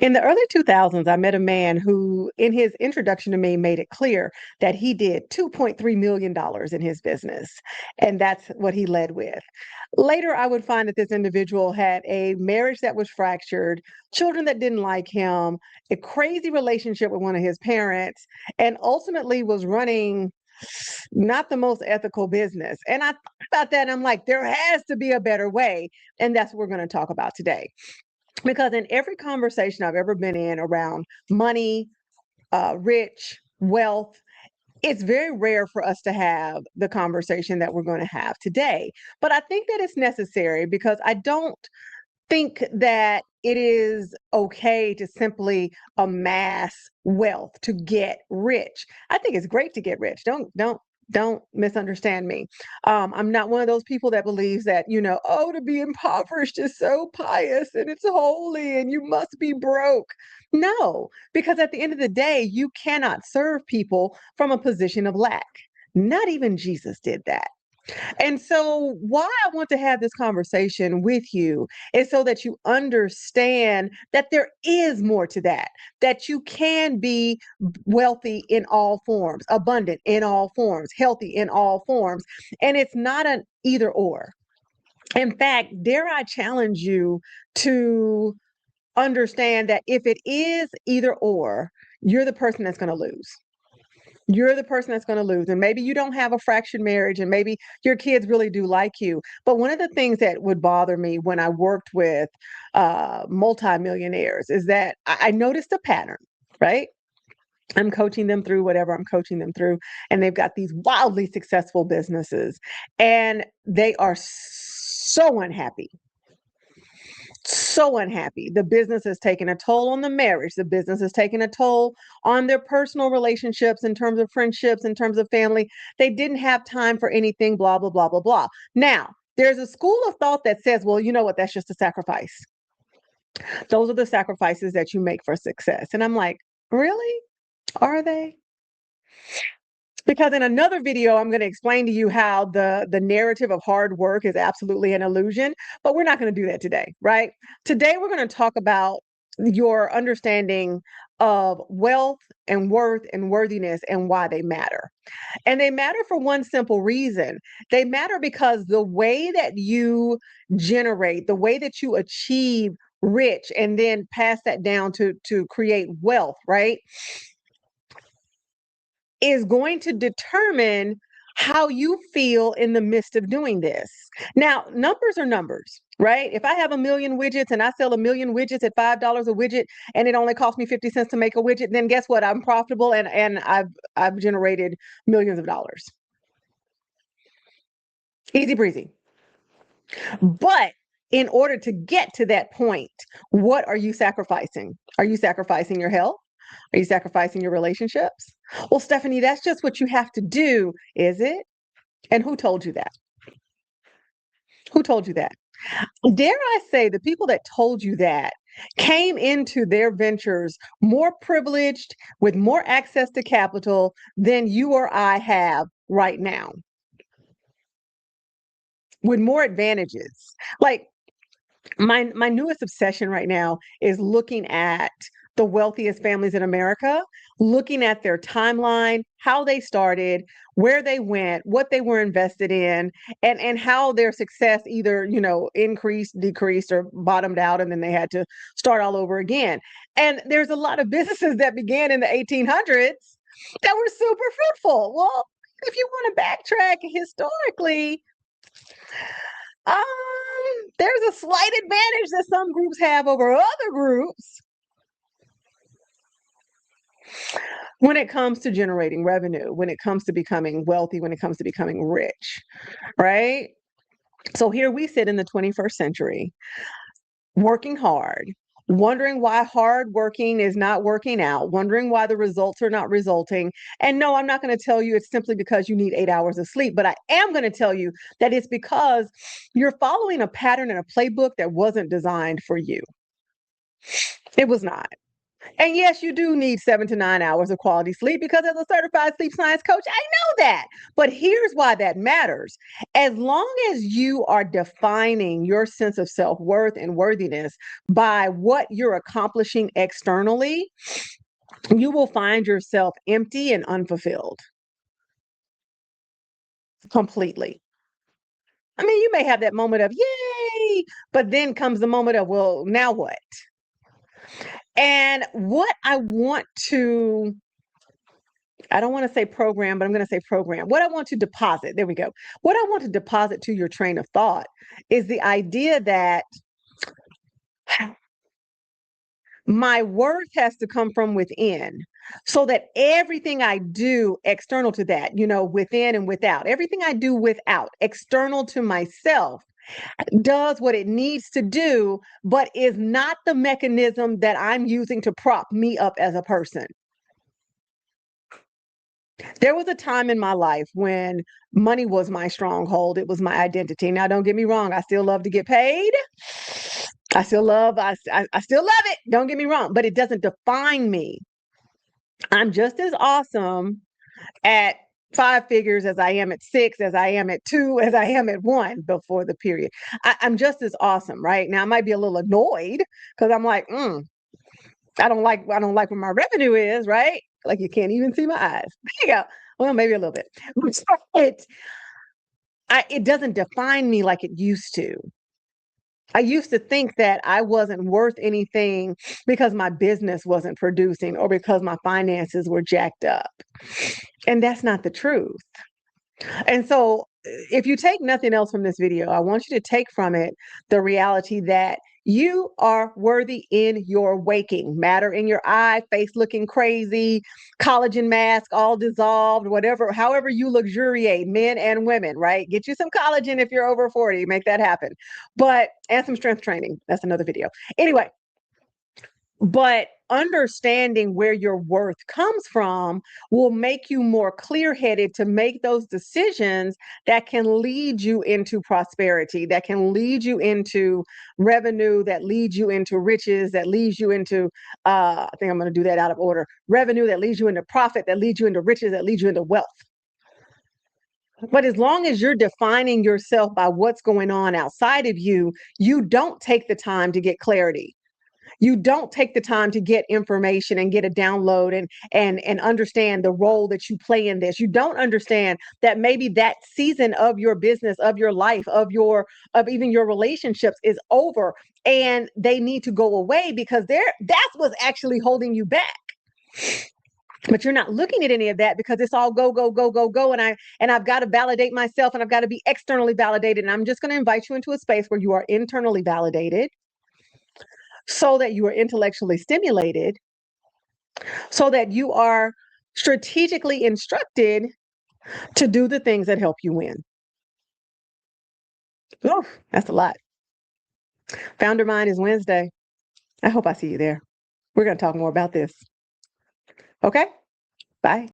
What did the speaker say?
In the early 2000s, I met a man who, in his introduction to me, made it clear that he did $2.3 million in his business. And that's what he led with. Later, I would find that this individual had a marriage that was fractured, children that didn't like him, a crazy relationship with one of his parents, and ultimately was running not the most ethical business. And I thought about that and I'm like, there has to be a better way. And that's what we're going to talk about today. Because in every conversation I've ever been in around money, rich, wealth, it's very rare for us to have the conversation that we're going to have today. But I think that it's necessary because I don't think that it is okay to simply amass wealth to get rich. I think it's great to get rich. Don't misunderstand me. I'm not one of those people that believes that, oh, to be impoverished is so pious and it's holy and you must be broke. No, because at the end of the day, you cannot serve people from a position of lack. Not even Jesus did that. And so, why I want to have this conversation with you is so that you understand that there is more to that, that you can be wealthy in all forms, abundant in all forms, healthy in all forms. And it's not an either or. In fact, dare I challenge you to understand that if it is either or, you're the person that's going to lose. You're the person that's going to lose. And maybe you don't have a fractured marriage and maybe your kids really do like you. But one of the things that would bother me when I worked with multimillionaires is that I noticed a pattern, right? I'm coaching them through whatever I'm coaching them through. And they've got these wildly successful businesses and they are so unhappy, so unhappy. The business has taken a toll on the marriage. The business has taken a toll on their personal relationships in terms of friendships, in terms of family. They didn't have time for anything, blah, blah, blah, blah, blah. Now, there's a school of thought that says, well, you know what? That's just a sacrifice. Those are the sacrifices that you make for success. And I'm like, really? Are they? Because in another video, I'm going to explain to you how the narrative of hard work is absolutely an illusion, but we're not going to do that today, right? Today, we're going to talk about your understanding of wealth and worth and worthiness and why they matter. And they matter for one simple reason. They matter because the way that you generate, the way that you achieve rich and then pass that down to create wealth, right? Is going to determine how you feel in the midst of doing this. Now, numbers are numbers, right? If I have a million widgets and I sell a million widgets at $5 a widget and it only costs me 50 cents to make a widget, then guess what? I'm profitable and I've generated millions of dollars. Easy breezy. But in order to get to that point, what are you sacrificing? Are you sacrificing your health? Are you sacrificing your relationships? Well, Stephanie, that's just what you have to do, is it? And who told you that? Who told you that? Dare I say the people that told you that came into their ventures more privileged with more access to capital than you or I have right now, with more advantages. Like my newest obsession right now is looking at the wealthiest families in America, looking at their timeline, how they started, where they went, what they were invested in, and how their success either, increased, decreased, or bottomed out, and then they had to start all over again. And there's a lot of businesses that began in the 1800s that were super fruitful. Well, if you want to backtrack historically, um, there's a slight advantage that some groups have over other groups when it comes to generating revenue, when it comes to becoming wealthy, when it comes to becoming rich, right? So here we sit in the 21st century, working hard, wondering why hard working is not working out, wondering why the results are not resulting. And no, I'm not going to tell you it's simply because you need 8 hours of sleep, but I am going to tell you that it's because you're following a pattern and a playbook that wasn't designed for you. It was not. And yes, you do need 7 to 9 hours of quality sleep because as a certified sleep science coach, I know that. But here's why that matters. As long as you are defining your sense of self-worth and worthiness by what you're accomplishing externally, you will find yourself empty and unfulfilled completely. I mean, you may have that moment of yay, but then comes the moment of, well, now what? And what I want to, I don't want to say program, but I'm going to say program. What I want to deposit, there we go. What I want to deposit to your train of thought is the idea that my worth has to come from within so that everything I do external to that, within and without, everything I do without, external to myself, does what it needs to do, but is not the mechanism that I'm using to prop me up as a person. There was a time in my life when money was my stronghold. It was my identity. Now, don't get me wrong. I still love to get paid. I still love it. Don't get me wrong, but it doesn't define me. I'm just as awesome at 5 figures as I am at 6, as I am at 2, as I am at 1 before the period. I'm just as awesome, right? Now I might be a little annoyed because I'm like, I don't like where my revenue is, right? Like you can't even see my eyes. There you go. Well, maybe a little bit. But it doesn't define me like it used to. I used to think that I wasn't worth anything because my business wasn't producing or because my finances were jacked up. And that's not the truth. And so, if you take nothing else from this video, I want you to take from it the reality that you are worthy in your waking, matter in your eye, face looking crazy, collagen mask all dissolved, whatever, however you luxuriate, men and women, right? Get you some collagen if you're over 40, make that happen. And some strength training. That's another video. Anyway, but understanding where your worth comes from will make you more clear-headed to make those decisions that can lead you into prosperity, that can lead you into revenue, that leads you into riches, that leads you into, I think I'm going to do that out of order, revenue, that leads you into profit, that leads you into riches, that leads you into wealth. But as long as you're defining yourself by what's going on outside of you, you don't take the time to get clarity. You don't take the time to get information and get a download and understand the role that you play in this. You don't understand that maybe that season of your business, of your life, of even your relationships is over and they need to go away because that's what's actually holding you back. But you're not looking at any of that because it's all go, go, go, go, go. And I've got to validate myself and I've got to be externally validated. And I'm just going to invite you into a space where you are internally validated so that you are intellectually stimulated, so that you are strategically instructed to do the things that help you win. Oh, that's a lot. Founder Mind is Wednesday. I hope I see you there. We're going to talk more about this. Okay? Bye.